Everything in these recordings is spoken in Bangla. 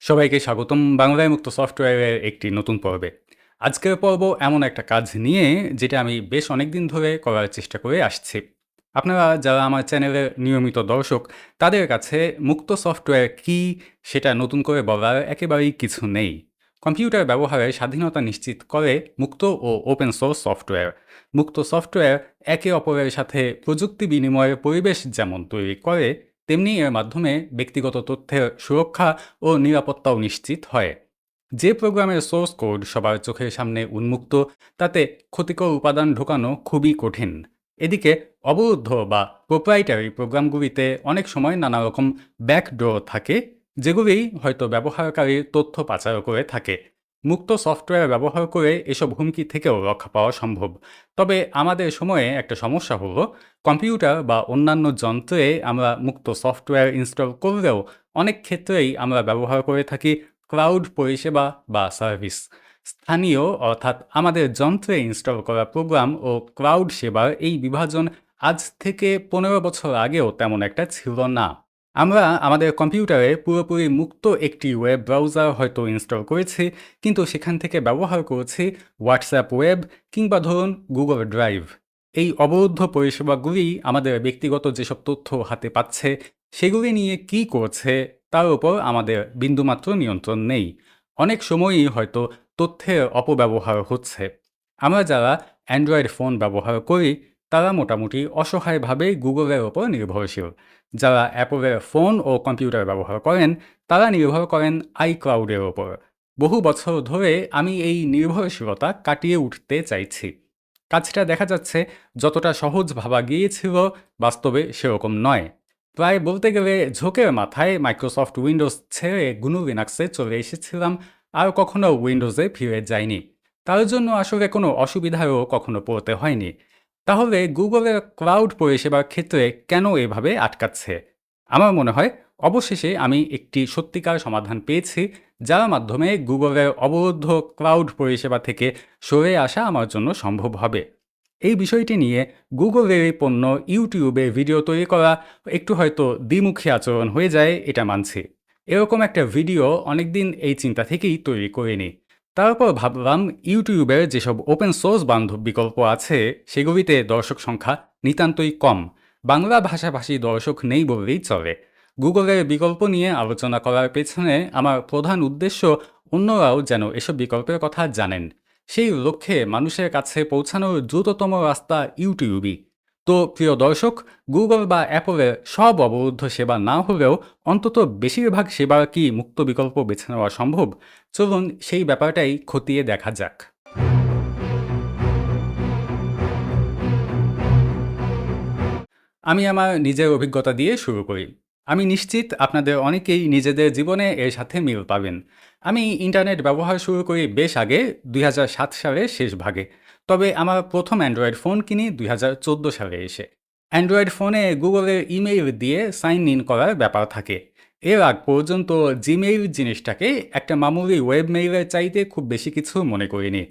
সবাইকে স্বাগতম বাংলায় মুক্ত সফটওয়্যারের একটি নতুন পর্বে। আজকের পর্ব এমন একটা কাজ নিয়ে যেটা আমি বেশ অনেকদিন ধরে করার চেষ্টা করে আসছি। আপনারা যারা আমার চ্যানেলের নিয়মিত দর্শক, তাদের কাছে মুক্ত সফটওয়্যার কী সেটা নতুন করে বলার একেবারেই কিছু নেই। কম্পিউটার ব্যবহারের স্বাধীনতা নিশ্চিত করে মুক্ত ও ওপেন সোর্স সফটওয়্যার। মুক্ত সফটওয়্যার একে অপরের সাথে প্রযুক্তি বিনিময়ের পরিবেশ যেমন তৈরি করে, তেমনি এর মাধ্যমে ব্যক্তিগত তথ্যের সুরক্ষা ও নিরাপত্তাও নিশ্চিত হয়। যে প্রোগ্রামের সোর্স কোড সবার চোখের সামনে উন্মুক্ত, তাতে ক্ষতিকর উপাদান ঢোকানো খুবই কঠিন। এদিকে অবরুদ্ধ বা প্রোপ্রাইটারি প্রোগ্রামগুলিতে অনেক সময় নানা রকম ব্যাকডোর থাকে, যেগুলি হয়তো ব্যবহারকারীর তথ্য পাচার করে থাকে। মুক্ত সফটওয়্যার ব্যবহার করে এসব হুমকি থেকেও রক্ষা পাওয়া সম্ভব। তবে আমাদের সময়ে একটা সমস্যা হলো, কম্পিউটার বা অন্যান্য যন্ত্রে আমরা মুক্ত সফটওয়্যার ইনস্টল করলেও অনেক ক্ষেত্রেই আমরা ব্যবহার করে থাকি ক্লাউড পরিষেবা বা সার্ভিস। স্থানীয় অর্থাৎ আমাদের যন্ত্রে ইনস্টল করা প্রোগ্রাম ও ক্লাউড সেবার এই বিভাজন আজ থেকে 15 বছর আগেও তেমন একটা ছিল না। আমরা আমাদের কম্পিউটারে পুরোপুরি মুক্ত একটি ওয়েব ব্রাউজার হয়তো ইনস্টল করেছি, কিন্তু সেখান থেকে ব্যবহার করেছি হোয়াটসঅ্যাপ ওয়েব কিংবা ধরুন গুগল ড্রাইভ। এই অবরুদ্ধ পরিষেবাগুলি আমাদের ব্যক্তিগত যেসব তথ্য হাতে পাচ্ছে, সেগুলি নিয়ে কী করছে তার উপর আমাদের বিন্দুমাত্র নিয়ন্ত্রণ নেই। অনেক সময়ই হয়তো তথ্যের অপব্যবহার হচ্ছে। আমরা যারা অ্যান্ড্রয়েড ফোন ব্যবহার করি, তারা মোটামুটি অসহায়ভাবে গুগলের ওপর নির্ভরশীল। যারা অ্যাপলের ফোন ও কম্পিউটার ব্যবহার করেন, তারা নির্ভর করেন আইক্লাউডের ওপর। বহু বছর ধরে আমি এই নির্ভরশীলতা কাটিয়ে উঠতে চাইছি। কাজটা দেখা যাচ্ছে যতটা সহজ ভাবা গিয়েছিল, বাস্তবে সেরকম নয়। প্রায় বলতে গেলে ঝোঁকের মাথায় মাইক্রোসফট উইন্ডোজ ছেড়ে গুনু লিনাক্সে চলে এসেছিলাম, আর কখনো উইন্ডোজে ফিরে যাইনি। তার জন্য আসলে কোনো অসুবিধারও কখনো পড়তে হয়নি। তাহলে গুগলের ক্লাউড পরিষেবার ক্ষেত্রে কেন এভাবে আটকাচ্ছে? আমার মনে হয় অবশেষে আমি একটি সত্যিকার সমাধান পেয়েছি, যার মাধ্যমে গুগলের অবরুদ্ধ ক্লাউড পরিষেবা থেকে সরে আসা আমার জন্য সম্ভব হবে। এই বিষয়টি নিয়ে গুগলের এই পণ্য ইউটিউবে ভিডিও তৈরি করা একটু হয়তো দ্বিমুখী আচরণ হয়ে যায়, এটা মানছি। এরকম একটা ভিডিও অনেকদিন এই চিন্তা থেকেই তৈরি করিনি। তারপর ভাবলাম ইউটিউবের যেসব ওপেন সোর্স বান্ধব বিকল্প আছে, সেগুলিতে দর্শক সংখ্যা নিতান্তই কম। বাংলা ভাষাভাষী দর্শক নেই বললেই চলে। গুগলের বিকল্প নিয়ে আলোচনা করার পেছনে আমার প্রধান উদ্দেশ্য অন্যরাও যেন এসব বিকল্পের কথা জানেন। সেই লক্ষ্যে মানুষের কাছে পৌঁছানোর দ্রুততম রাস্তা ইউটিউবই। তো প্রিয় দর্শক, গুগল বা অ্যাপলের সব অবরুদ্ধ সেবা না হলেও অন্তত বেশিরভাগ সেবার কি মুক্ত বিকল্প বেছে নেওয়া সম্ভব? চলুন সেই ব্যাপারটাই খতিয়ে দেখা যাক। আমি আমার নিজের অভিজ্ঞতা দিয়ে শুরু করি। আমি নিশ্চিত আপনাদের অনেকেই নিজেদের জীবনে এর সাথে মিল পাবেন। আমি ইন্টারনেট ব্যবহার শুরু করি বেশ আগে, 2007 সালের শেষ ভাগে। তবে আমার প্রথম অ্যান্ড্রয়েড ফোন কিনি 2014 সালে এসে। অ্যান্ড্রয়েড ফোনে গুগলের ইমেইল দিয়ে সাইন ইন করার ব্যাপার থাকে। এর আগ পর্যন্ত জিমেইল জিনিসটাকে একটা মামুলি ওয়েব মেইলের চাইতে খুব বেশি কিছু মনে করিনি।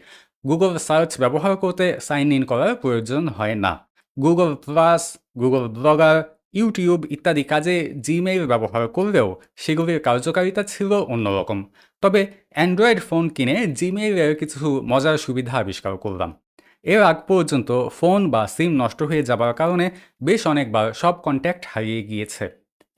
গুগল সার্চ ব্যবহার করতে সাইন ইন করার প্রয়োজন হয় না। Google plus, Google blogger, YouTube ইত্যাদি কাজে জিমেইল ব্যবহার করলেও সেগুলির কার্যকারিতা ছিল অন্যরকম। তবে অ্যান্ড্রয়েড ফোন কিনে জিমেইলের কিছু মজার সুবিধা আবিষ্কার করলাম। এর আগ পর্যন্ত ফোন বা সিম নষ্ট হয়ে যাবার কারণে বেশ অনেকবার সব কন্ট্যাক্ট হারিয়ে গিয়েছে।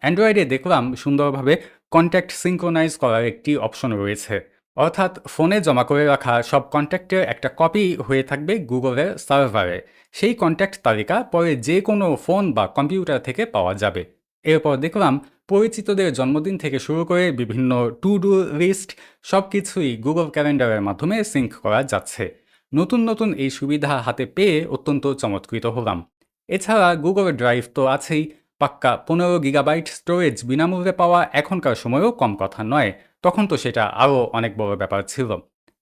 অ্যান্ড্রয়েডে দেখলাম সুন্দরভাবে কন্ট্যাক্ট সিঙ্ক্রোনাইজ করার একটি অপশন রয়েছে। অর্থাৎ ফোনে জমা করে রাখা সব কন্ট্যাক্টের একটা কপি হয়ে থাকবে গুগলের সার্ভারে। সেই কন্ট্যাক্ট তালিকা পরে যে কোনো ফোন বা কম্পিউটার থেকে পাওয়া যাবে। এরপর দেখলাম পরিচিতদের জন্মদিন থেকে শুরু করে বিভিন্ন টু ডু লিস্ট সব কিছুই গুগল ক্যালেন্ডারের মাধ্যমে সিঙ্ক করা যাচ্ছে। নতুন নতুন এই সুবিধা হাতে পেয়ে অত্যন্ত চমৎকৃত হলাম। এছাড়া গুগল ড্রাইভ তো আছেই। পাক্কা 15 GB স্টোরেজ বিনামূল্যে পাওয়া এখনকার সময়েও কম কথা নয়। তখন তো সেটা আরও অনেক বড় ব্যাপার ছিল।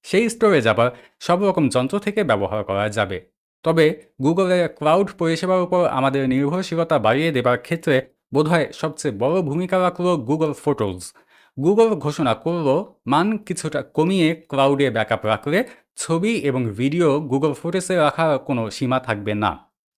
সেই স্টোরেজ আবার সব রকম যন্ত্র থেকে ব্যবহার করা যাবে। তবে গুগলের ক্লাউড পরিষেবার উপর আমাদের নির্ভরশীলতা বাড়িয়ে দেবার ক্ষেত্রে বোধহয় সবচেয়ে বড় ভূমিকা রাখল গুগল ফটোজ। গুগল ঘোষণা করল মান কিছুটা কমিয়ে ক্লাউডে ব্যাকআপ রাখলে ছবি এবং ভিডিও গুগল ফটোসে রাখার কোনো সীমা থাকবে না।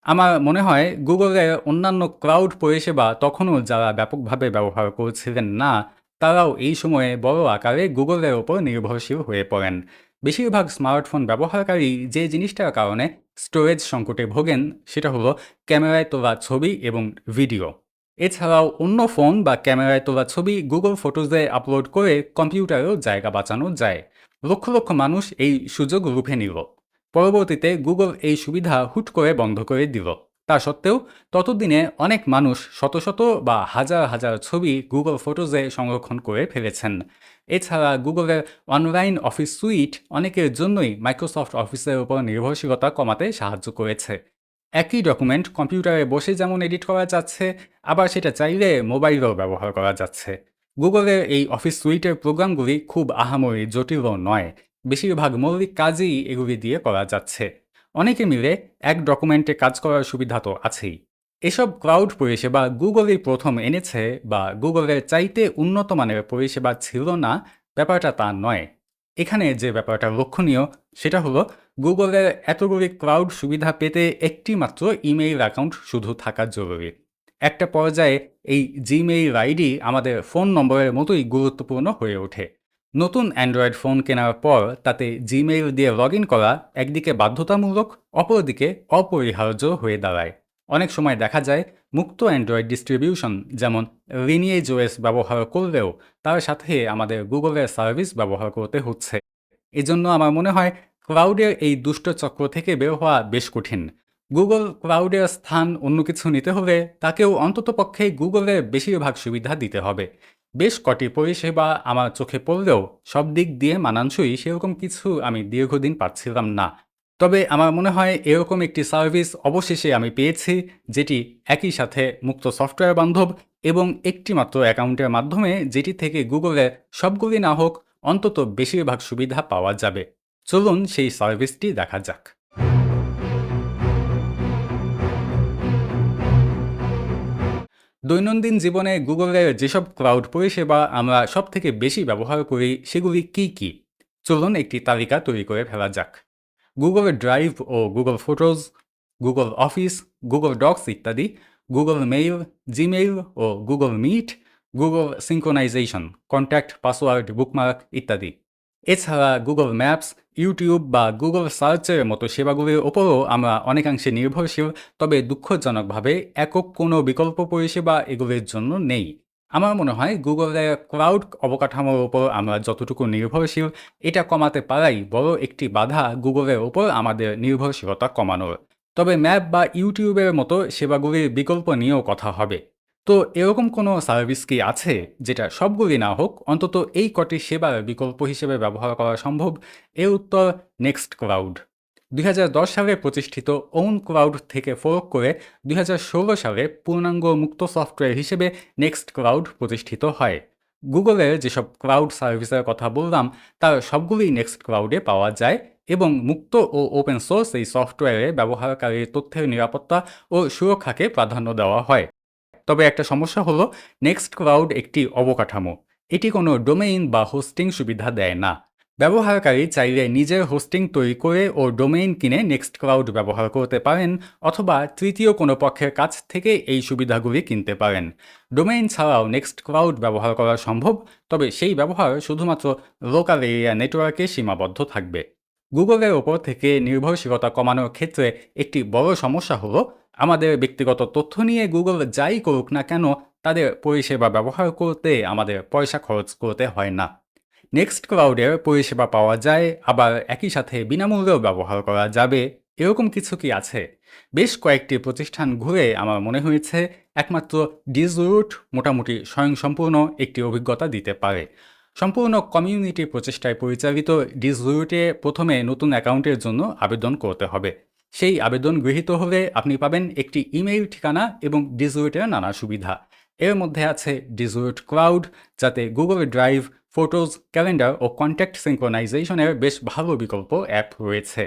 আমার মনে হয় গুগলের অন্যান্য ক্লাউড পরিষেবা তখনও যারা ব্যাপকভাবে ব্যবহার করছিলেন না, তারাও এই সময়ে বড় আকারে গুগলের ওপর নির্ভরশীল হয়ে পড়েন। বেশিরভাগ স্মার্টফোন ব্যবহারকারী যে জিনিসটার কারণে স্টোরেজ সংকটে ভোগেন সেটা হলো ক্যামেরায় তোলা ছবি এবং ভিডিও। এছাড়াও অন্য ফোন বা ক্যামেরায় তোলা ছবি গুগল ফটোজে আপলোড করে কম্পিউটারেও জায়গা বাঁচানো যায়। লক্ষ লক্ষ মানুষ এই সুযোগ লুফে নিল। পরবর্তীতে গুগল এই সুবিধা হুট করে বন্ধ করে দিল। তা সত্ত্বেও ততদিনে অনেক মানুষ শত শত বা হাজার হাজার ছবি গুগল ফটোজে সংরক্ষণ করে ফেলেছেন। এছাড়া গুগলের অনলাইন অফিস সুইট অনেকের জন্যই মাইক্রোসফট অফিসের উপর নির্ভরশীলতা কমাতে সাহায্য করেছে। একই ডকুমেন্ট কম্পিউটারে বসে যেমন এডিট করা যাচ্ছে, আবার সেটা চাইলে মোবাইলেও ব্যবহার করা যাচ্ছে। গুগলের এই অফিস সুইটের প্রোগ্রামগুলি খুব আহামরি জটিলও নয়। বেশিরভাগ মৌলিক কাজই এগুলি দিয়ে করা যাচ্ছে। অনেকে মিলে এক ডকুমেন্টে কাজ করার সুবিধা তো আছেই। এসব ক্লাউড পরিষেবা গুগলই প্রথম এনেছে বা গুগলের চাইতে উন্নত মানের পরিষেবা ছিল না, ব্যাপারটা তা নয়। এখানে যে ব্যাপারটা লক্ষণীয় সেটা হলো গুগলের এতগুলি ক্লাউড সুবিধা পেতে একটি মাত্র ইমেইল অ্যাকাউন্ট শুধু থাকা জরুরি। একটা পর্যায়ে এই জিমেইল আইডি আমাদের ফোন নম্বরের মতোই গুরুত্বপূর্ণ হয়ে ওঠে। নতুন অ্যান্ড্রয়েড ফোন কেনার পর তাতে জিমেইল দিয়ে লগ ইন করা একদিকে বাধ্যতামূলক, অপরদিকে অপরিহার্য হয়ে দাঁড়ায়। অনেক সময় দেখা যায় মুক্ত অ্যান্ড্রয়েড ডিস্ট্রিবিউশন যেমন লিনিয়েজ ওএস ব্যবহার করলেও তার সাথে আমাদের গুগলের সার্ভিস ব্যবহার করতে হচ্ছে। এজন্য আমার মনে হয় ক্লাউডের এই দুষ্ট চক্র থেকে বের হওয়া বেশ কঠিন। গুগল ক্লাউডের স্থান অন্য কিছু নিতে হলে তাকেও অন্ততপক্ষে গুগলের বেশিরভাগ সুবিধা দিতে হবে। বেশ কটি পরিষেবা আমার চোখে পড়লেও সব দিক দিয়ে মানানসই সেরকম কিছু আমি দীর্ঘদিন পাচ্ছিলাম না। তবে আমার মনে হয় এরকম একটি সার্ভিস অবশেষে আমি পেয়েছি, যেটি একই সাথে মুক্ত সফটওয়্যার বান্ধব এবং একটি মাত্র অ্যাকাউন্টের মাধ্যমে যেটি থেকে গুগলের সবগুলি না হোক অন্তত বেশিরভাগ সুবিধা পাওয়া যাবে। চলুন সেই সার্ভিসটি দেখা যাক। দৈনন্দিন জীবনে গুগলের যেসব ক্লাউড পরিষেবা আমরা সবথেকে বেশি ব্যবহার করি সেগুলি কি কি? চলুন একটি তালিকা তৈরি করে ফেলা যাক। গুগল ড্রাইভ ও Google Photos, Google Office, Google Docs ইত্যাদি, গুগল মেইল, জিমেইল ও Google Meet, Google synchronisation, contact, password, bookmark ইত্যাদি। এছাড়া গুগল ম্যাপস, ইউটিউব বা গুগল সার্চের মতো সেবাগুলির ওপরও আমরা অনেকাংশে নির্ভরশীল, তবে দুঃখজনকভাবে একক কোনো বিকল্প পরিষেবা এগুলির জন্য নেই। আমার মনে হয় গুগলের ক্লাউড অবকাঠামোর ওপর আমরা যতটুকু নির্ভরশীল এটা কমাতে পারাই বড় একটি বাধা গুগলের ওপর আমাদের নির্ভরশীলতা কমানোর। তবে ম্যাপ বা ইউটিউবের মতো সেবাগুলির বিকল্প নিয়েও কথা হবে। তো এরকম কোনো সার্ভিস কি আছে যেটা সবগুলি না হোক অন্তত এই কটি সেবার বিকল্প হিসেবে ব্যবহার করা সম্ভব? এর উত্তর নেক্সট ক্লাউড। 2010 সালে প্রতিষ্ঠিত ওন ক্লাউড থেকে ফরক করে 2016 সালে পূর্ণাঙ্গ মুক্ত সফটওয়্যার হিসেবে নেক্সট ক্লাউড প্রতিষ্ঠিত হয়। গুগলের যেসব ক্লাউড সার্ভিসের কথা বললাম তার সবগুলি নেক্সট ক্লাউডে পাওয়া যায় এবং মুক্ত ও ওপেন সোর্স এই সফটওয়্যারে ব্যবহারকারীর তথ্যের নিরাপত্তা ও সুরক্ষাকে প্রাধান্য দেওয়া হয়। তবে একটা সমস্যা হলো নেক্সট ক্লাউড একটি অবকাঠামো। এটি কোনো ডোমেইন বা হোস্টিং সুবিধা দেয় না। ব্যবহারকারী চাইলে নিজের হোস্টিং তৈরি করে ও ডোমেইন কিনে নেক্সট ক্লাউড ব্যবহার করতে পারেন, অথবা তৃতীয় কোনো পক্ষের কাছ থেকে এই সুবিধাগুলি কিনতে পারেন। ডোমেইন ছাড়াও নেক্সট ক্লাউড ব্যবহার করা সম্ভব, তবে সেই ব্যবহার শুধুমাত্র লোকাল এরিয়া নেটওয়ার্কে সীমাবদ্ধ থাকবে। গুগলের ওপর থেকে নির্ভরশীলতা কমানোর ক্ষেত্রে একটি বড় সমস্যা হলো আমাদের ব্যক্তিগত তথ্য নিয়ে গুগল যাই করুক না কেন তাদের পরিষেবা ব্যবহার করতে আমাদের পয়সা খরচ করতে হয় না। নেক্সট ক্লাউডের পরিষেবা পাওয়া যায়, আবার একই সাথে বিনামূল্যেও ব্যবহার করা যাবে, এরকম কিছু কি আছে? বেশ কয়েকটি প্রতিষ্ঠান ঘুরে আমার মনে হয়েছে একমাত্র ডিসরুট মোটামুটি স্বয়ংসম্পূর্ণ একটি অভিজ্ঞতা দিতে পারে। সম্পূর্ণ কমিউনিটি প্রচেষ্টায় পরিচালিত ডিসরুটে প্রথমে নতুন অ্যাকাউন্টের জন্য আবেদন করতে হবে। সেই আবেদন গৃহীত হলে আপনি পাবেন একটি ইমেইল ঠিকানা এবং ডিসরুটের নানা সুবিধা। এর মধ্যে আছে ডিসরুট ক্লাউড, যাতে গুগল ড্রাইভ, ফটোজ, ক্যালেন্ডার ও কন্ট্যাক্ট সিঙ্ক্রোনাইজেশনের বেশ ভালো বিকল্প অ্যাপ রয়েছে।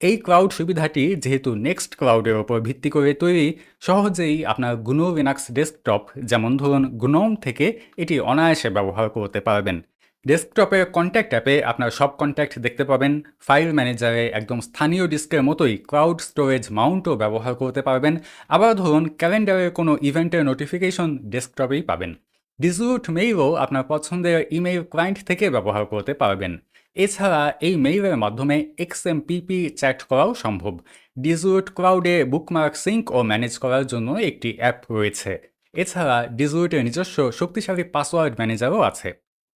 এই ক্লাউড সুবিধাটি যেহেতু নেক্সট ক্লাউডের ওপর ভিত্তি করে তৈরি, সহজেই আপনার গুনো লিনাক্স ডেস্কটপ যেমন ধরুন গ্নোম থেকে এটি অনায়াসে ব্যবহার করতে পারবেন। ডেস্কটপের কন্ট্যাক্ট অ্যাপে আপনার সব কন্ট্যাক্ট দেখতে পাবেন। ফাইল ম্যানেজারে একদম স্থানীয় ডিস্কের মতোই ক্লাউড স্টোরেজ মাউন্টও ব্যবহার করতে পারবেন। আবার ধরুন ক্যালেন্ডারের কোনো ইভেন্টের নোটিফিকেশন ডেস্কটপেই পাবেন। disroot মেইলও আপনার পছন্দের ইমেইল ক্লায়েন্ট থেকে ব্যবহার করতে পারবেন। এছাড়া এই মেইলের মাধ্যমে XMPP চ্যাট করাও সম্ভব। disroot ক্লাউডে বুকমার্ক সিঙ্ক ও ম্যানেজ করার জন্য একটি অ্যাপ রয়েছে। এছাড়া disroot-এর নিজস্ব শক্তিশালী পাসওয়ার্ড ম্যানেজারও আছে।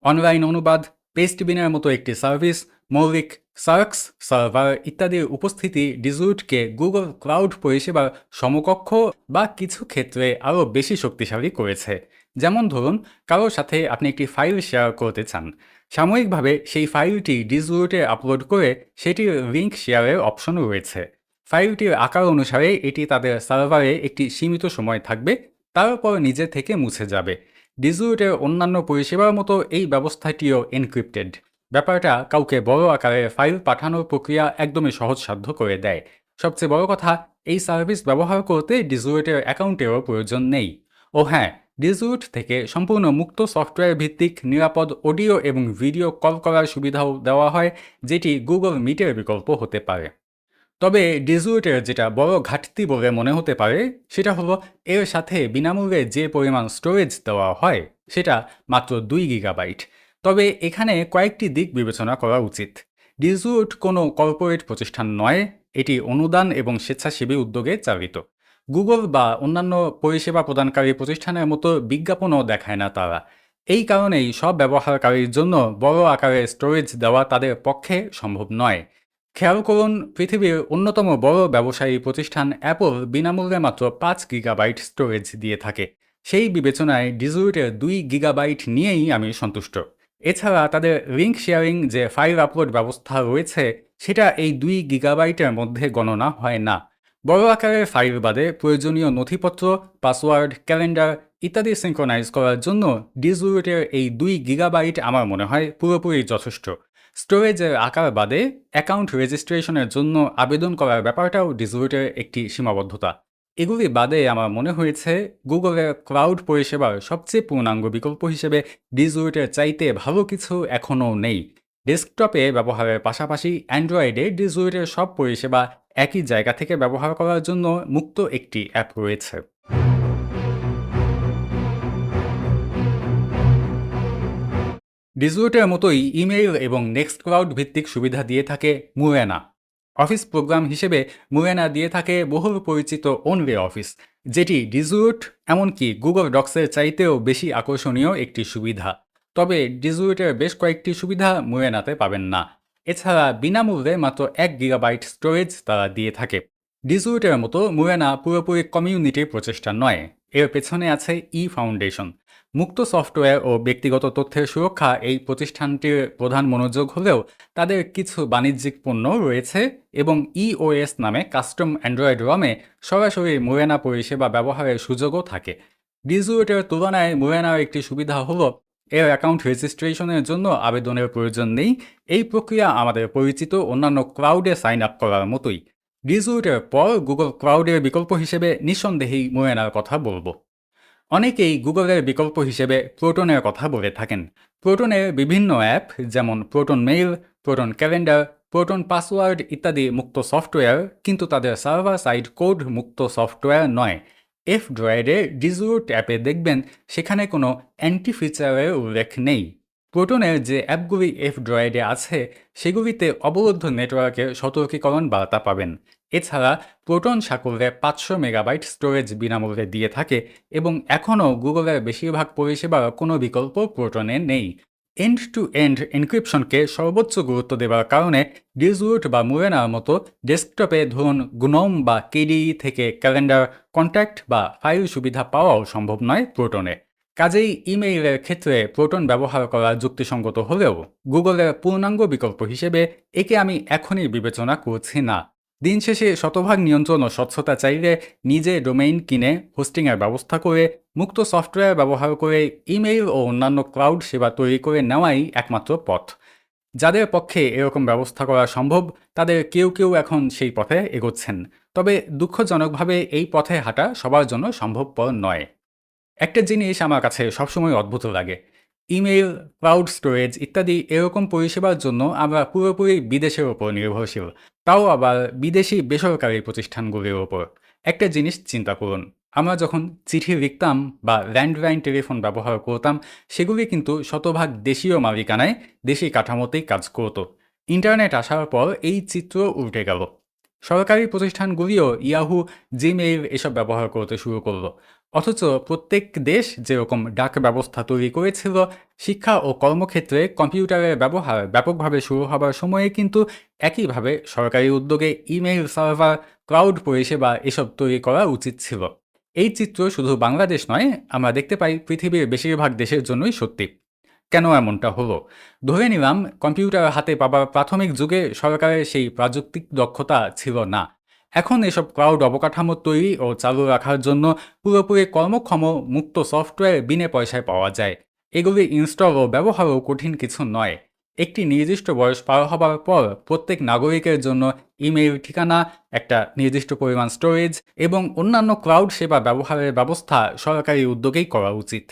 অনলাইন অনুবাদ, পেস্টবিনের মতো একটি সার্ভিস, মৌলিক সার্কস সার্ভার ইত্যাদির উপস্থিতি disroot-কে গুগল ক্লাউড পরিষেবার সমকক্ষ বা কিছু ক্ষেত্রে আরও বেশি শক্তিশালী করেছে। যেমন ধরুন, কারোর সাথে আপনি একটি ফাইল শেয়ার করতে চান। সাময়িকভাবে সেই ফাইলটি disroot-এ আপলোড করে সেটির লিঙ্ক শেয়ারের অপশন রয়েছে। ফাইলটির আকার অনুসারে এটি তাদের সার্ভারে একটি সীমিত সময় থাকবে, তারপর নিজে থেকে মুছে যাবে। disroot-এর অন্যান্য পরিষেবার মতো এই ব্যবস্থাটিও এনক্রিপ্টেড। ব্যাপারটা কাউকে বড় আকারের ফাইল পাঠানোর প্রক্রিয়া একদমই সহজসাধ্য করে দেয়। সবচেয়ে বড় কথা, এই সার্ভিস ব্যবহার করতে disroot-এর অ্যাকাউন্টেরও প্রয়োজন নেই। ও হ্যাঁ, disroot থেকে সম্পূর্ণ মুক্ত সফটওয়্যার ভিত্তিক নিরাপদ অডিও এবং ভিডিও কল করার সুবিধাও দেওয়া হয়, যেটি গুগল মিটের বিকল্প হতে পারে। তবে disroot-এর যেটা বড় ঘাটতি বলে মনে হতে পারে সেটা হলো এর সাথে বিনামূল্যে যে পরিমাণ স্টোরেজ দেওয়া হয় সেটা মাত্র 2 গিগাবাইট। তবে এখানে কয়েকটি দিক বিবেচনা করা উচিত। disroot কোনো কর্পোরেট প্রতিষ্ঠান নয়, এটি অনুদান এবং স্বেচ্ছাসেবী উদ্যোগে চালিত। গুগল বা অন্যান্য পরিষেবা প্রদানকারী প্রতিষ্ঠানের মতো বিজ্ঞাপনও দেখায় না তারা। এই কারণেই সব ব্যবহারকারীর জন্য বড় আকারের স্টোরেজ দেওয়া তাদের পক্ষে সম্ভব নয়। খেয়াল করুন, পৃথিবীর অন্যতম বড় ব্যবসায়ী প্রতিষ্ঠান অ্যাপল বিনামূল্যে মাত্র 5 গিগাবাইট স্টোরেজ দিয়ে থাকে। সেই বিবেচনায় disroot-এর 2 গিগাবাইট নিয়েই আমি সন্তুষ্ট। এছাড়া তাদের লিঙ্ক শেয়ারিং যে ফাইল আপলোড ব্যবস্থা রয়েছে সেটা এই 2 গিগাবাইটের মধ্যে গণনা হয় না। বড় আকারের ফাইল বাদে প্রয়োজনীয় নথিপত্র, পাসওয়ার্ড, ক্যালেন্ডার ইত্যাদি সিঙ্ক্রোনাইজ করার জন্য disroot-এর এই 2 গিগাবাইট আমার মনে হয় পুরোপুরি যথেষ্ট। স্টোরেজের আকার বাদে অ্যাকাউন্ট রেজিস্ট্রেশনের জন্য আবেদন করার ব্যাপারটাও disroot-এর একটি সীমাবদ্ধতা। এগুলি বাদে আমার মনে হয়েছে গুগলের ক্লাউড পরিষেবার সবচেয়ে পূর্ণাঙ্গ বিকল্প হিসেবে disroot-এর চাইতে ভালো কিছু এখনও নেই। ডেস্কটপে ব্যবহারের পাশাপাশি অ্যান্ড্রয়েডে disroot-এর সব পরিষেবা একই জায়গা থেকে ব্যবহার করার জন্য মুক্ত একটি অ্যাপ রয়েছে। disroot-এর মতোই ইমেইল এবং nextcloud ভিত্তিক সুবিধা দিয়ে থাকে মুরেনা। অফিস প্রোগ্রাম হিসেবে মুরেনা দিয়ে থাকে বহুল পরিচিত অনলি অফিস, যেটি disroot এমনকি গুগল ডক্সের চাইতেও বেশি আকর্ষণীয় একটি সুবিধা। তবে disroot-এর বেশ কয়েকটি সুবিধা মুরেনাতে পাবেন না। এছাড়া বিনামূল্যে মাত্র 1 গিগাবাইট স্টোরেজ তারা দিয়ে থাকে। disroot-এর মতো মুরেনা পুরোপুরি কমিউনিটির প্রচেষ্টা নয়, এর পেছনে আছে ফাউন্ডেশন। মুক্ত সফটওয়্যার ও ব্যক্তিগত তথ্যের সুরক্ষা এই প্রতিষ্ঠানটির প্রধান মনোযোগ হলেও তাদের কিছু বাণিজ্যিক পণ্য রয়েছে এবং EOS নামে কাস্টম অ্যান্ড্রয়েড রমে সরাসরি মুরেনা পরিষেবা ব্যবহারের সুযোগও থাকে। disroot-এর তুলনায় মুরেনার একটি সুবিধা হলো এর অ্যাকাউন্ট রেজিস্ট্রেশনের জন্য আবেদনের প্রয়োজন নেই। এই প্রক্রিয়া আমাদের পরিচিত অন্যান্য ক্লাউডে সাইন আপ করার মতোই। disroot-এর পর গুগল ক্লাউডের বিকল্প হিসেবে নিঃসন্দেহেই মুরেনার কথা বলবো। অনেকেই গুগলের বিকল্প হিসেবে প্রোটনের কথা বলে থাকেন। প্রোটনের বিভিন্ন অ্যাপ যেমন proton mail, proton calendar, proton password ইত্যাদি মুক্ত সফটওয়্যার, কিন্তু তাদের সার্ভার সাইড কোড মুক্ত সফটওয়্যার নয়। F-Droid-এ disroot অ্যাপে দেখবেন সেখানে কোনো অ্যান্টি ফিচারের উল্লেখ নেই। প্রোটনের যে অ্যাপগুলি F-Droid-এ আছে সেগুলিতে অবরুদ্ধ নেটওয়ার্কের সতর্কীকরণ বার্তা পাবেন। এছাড়া প্রোটন সাকল্যে 500 মেগাবাইট স্টোরেজ বিনামূল্যে দিয়ে থাকে এবং এখনও গুগলের বেশিরভাগ পরিষেবার কোনো বিকল্প প্রোটনে নেই। এন্ড টু এন্ড এনক্রিপশনকে সর্বোচ্চ গুরুত্ব দেওয়ার কারণে disroot বা মুরেনার মতো ডেস্কটপে ধরুন GNOME বা KDE থেকে ক্যালেন্ডার, কন্ট্যাক্ট বা ফাইল সুবিধা পাওয়াও সম্ভব নয় প্রোটনে। কাজেই ইমেইলের ক্ষেত্রে প্রোটন ব্যবহার করা যুক্তিসঙ্গত হলেও গুগলের পূর্ণাঙ্গ বিকল্প হিসেবে একে আমি এখনই বিবেচনা করছি না। দিন শেষে শতভাগ নিয়ন্ত্রণ ও স্বচ্ছতা চাইলে নিজে ডোমেইন কিনে হোস্টিংয়ের ব্যবস্থা করে মুক্ত সফটওয়্যার ব্যবহার করে ইমেইল ও অন্যান্য ক্লাউড সেবা তৈরি করে নেওয়াই একমাত্র পথ। যাদের পক্ষে এরকম ব্যবস্থা করা সম্ভব তাদের কেউ কেউ এখন সেই পথে এগোচ্ছেন। তবে দুঃখজনকভাবে এই পথে হাঁটা সবার জন্য সম্ভবপর নয়। একটা জিনিস আমার কাছে সবসময় অদ্ভুত লাগে, ইমেইল, ক্লাউড স্টোরেজ ইত্যাদি এরকম পরিষেবার জন্য আমরা পুরোপুরি বিদেশের ওপর নির্ভরশীল, তাও আবার বিদেশি বেসরকারি প্রতিষ্ঠানগুলির ওপর। একটা জিনিস চিন্তা করুন, আমরা যখন চিঠি লিখতাম বা ল্যান্ডলাইন টেলিফোন ব্যবহার করতাম, সেগুলি কিন্তু শতভাগ দেশীয় মালিকানায় দেশি কাঠামোতেই কাজ করত। ইন্টারনেট আসার পর এই চিত্র উল্টে গেল। সরকারি প্রতিষ্ঠানগুলিও ইয়াহু, জিমেইল এসব ব্যবহার করতে শুরু করলো। অথচ প্রত্যেক দেশ যেরকম ডাক ব্যবস্থা তৈরি করেছিল, শিক্ষা ও কর্মক্ষেত্রে কম্পিউটারের ব্যবহার ব্যাপকভাবে শুরু হবার সময়ে কিন্তু একইভাবে সরকারি উদ্যোগে ইমেইল সার্ভার, ক্লাউড পরিষেবা এসব তৈরি করা উচিত ছিল। এই চিত্র শুধু বাংলাদেশ নয়, আমরা দেখতে পাই পৃথিবীর বেশিরভাগ দেশের জন্যই সত্যি। কেন এমনটা হলো? ধরে নিলাম কম্পিউটার হাতে পাবার প্রাথমিক যুগে সরকারের সেই প্রযুক্তিক দক্ষতা ছিল না। এখন এসব ক্লাউড অবকাঠামো তৈরি ও চালু রাখার জন্য পুরোপুরি কর্মক্ষম মুক্ত সফটওয়্যার বিনা পয়সায় পাওয়া যায়। এগুলি ইনস্টল ও ব্যবহারও কঠিন কিছু নয়। একটি নির্দিষ্ট বয়স পার হবার পর প্রত্যেক নাগরিকের জন্য ইমেইল ঠিকানা, একটা নির্দিষ্ট পরিমাণ স্টোরেজ এবং অন্যান্য ক্লাউড সেবা ব্যবহারের ব্যবস্থা সরকারি উদ্যোগেই করা উচিত।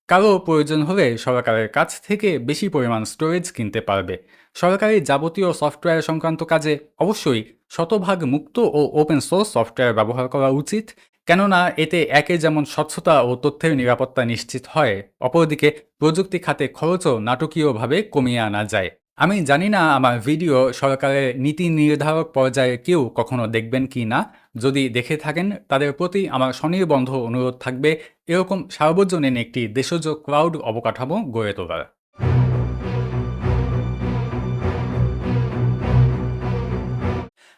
কারো প্রয়োজন হলে সরকারের কাছ থেকে বেশি পরিমাণ স্টোরেজ কিনতে পারবে। সরকারি যাবতীয় সফটওয়্যার সংক্রান্ত কাজে অবশ্যই শতভাগ মুক্ত ও ওপেন সোর্স সফটওয়্যার ব্যবহার করা উচিত, কেননা এতে একে যেমন স্বচ্ছতা ও তথ্যের নিরাপত্তা নিশ্চিত হয়, অপরদিকে প্রযুক্তি খাতে খরচও নাটকীয়ভাবে কমিয়ে আনা যায়। আমি জানি না আমার ভিডিও সরকারের নীতি নির্ধারক পর্যায়ে কেউ কখনো দেখবেন কি না। যদি দেখে থাকেন, তাদের প্রতি আমার স্বনির্বন্ধ অনুরোধ থাকবে এরকম সার্বজনীন একটি দেশজ ক্লাউড অবকাঠামো গড়ে তোলার।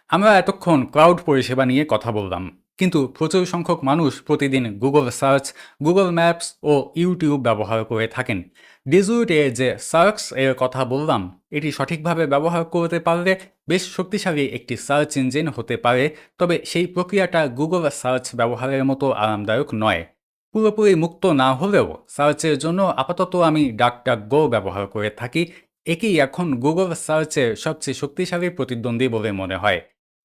আমরা এতক্ষণ ক্লাউড পরিষেবা নিয়ে কথা বললাম, কিন্তু প্রচুর সংখ্যক মানুষ প্রতিদিন গুগল সার্চ, গুগল ম্যাপস ও ইউটিউব ব্যবহার করে থাকেন। ডিজরুট এর যে সার্চ এর কথা বললাম, এটি সঠিকভাবে ব্যবহার করতে পারলে বেশ শক্তিশালী একটি সার্চ ইঞ্জিন হতে পারে, তবে সেই প্রক্রিয়াটা গুগল সার্চ ব্যবহারের মতো আরামদায়ক নয়। পুরোপুরি মুক্ত না হলেও সার্চের জন্য আপাতত আমি ডাকডাকগো ব্যবহার করে থাকি। একেই এখন গুগল সার্চের সবচেয়ে শক্তিশালী প্রতিদ্বন্দ্বী বলে মনে হয়।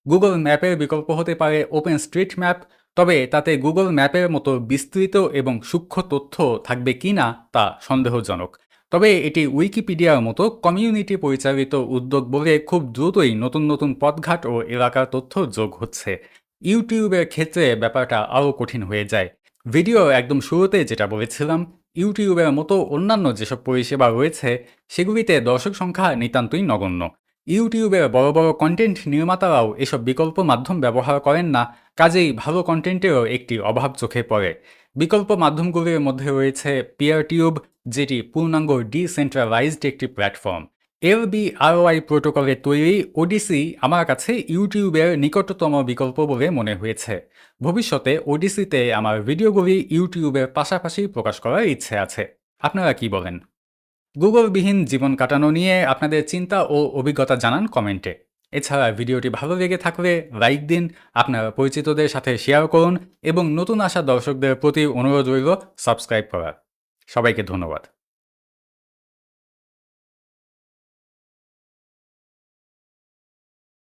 গুগল ম্যাপের বিকল্প হতে পারে ওপেন স্ট্রিট ম্যাপ, তবে তাতে গুগল ম্যাপের মতো বিস্তৃত এবং সূক্ষ্ম তথ্য থাকবে কি না তা সন্দেহজনক। তবে এটি উইকিপিডিয়ার মতো কমিউনিটি পরিচালিত উদ্যোগ বলে খুব দ্রুতই নতুন নতুন পথঘাট ও এলাকার তথ্য যোগ হচ্ছে। ইউটিউবের ক্ষেত্রে ব্যাপারটা আরও কঠিন হয়ে যায়। ভিডিও একদম শুরুতে যেটা বলেছিলাম, ইউটিউবের মতো অন্যান্য যেসব পরিষেবা রয়েছে সেগুলিতে দর্শক সংখ্যা নিতান্তই নগণ্য। ইউটিউবের বড় বড় কন্টেন্ট নির্মাতারাও এসব বিকল্প মাধ্যম ব্যবহার করেন না, কাজেই ভালো কন্টেন্টেরও একটি অভাব চোখে পড়ে। বিকল্প মাধ্যমগুলির মধ্যে রয়েছে পিয়ারটিউব, যেটি পূর্ণাঙ্গ ডিসেন্ট্রালাইজড একটি প্ল্যাটফর্ম। LBRY প্রোটোকলের তৈরি ওডিসি আমার কাছে ইউটিউবের নিকটতম বিকল্প বলে মনে হয়েছে। ভবিষ্যতে ওডিসিতে আমার ভিডিওগুলি ইউটিউবের পাশাপাশি প্রকাশ করার ইচ্ছে আছে। আপনারা কি বলেন? গুগলবিহীন জীবন কাটানো নিয়ে আপনাদের চিন্তা ও অভিজ্ঞতা জানান কমেন্টে। এছাড়া ভিডিওটি ভালো লেগে থাকলে লাইক দিন, আপনার পরিচিতদের সাথে শেয়ার করুন এবং নতুন আসা দর্শকদের প্রতি অনুরোধ রইল সাবস্ক্রাইব করার। সবাইকে ধন্যবাদ।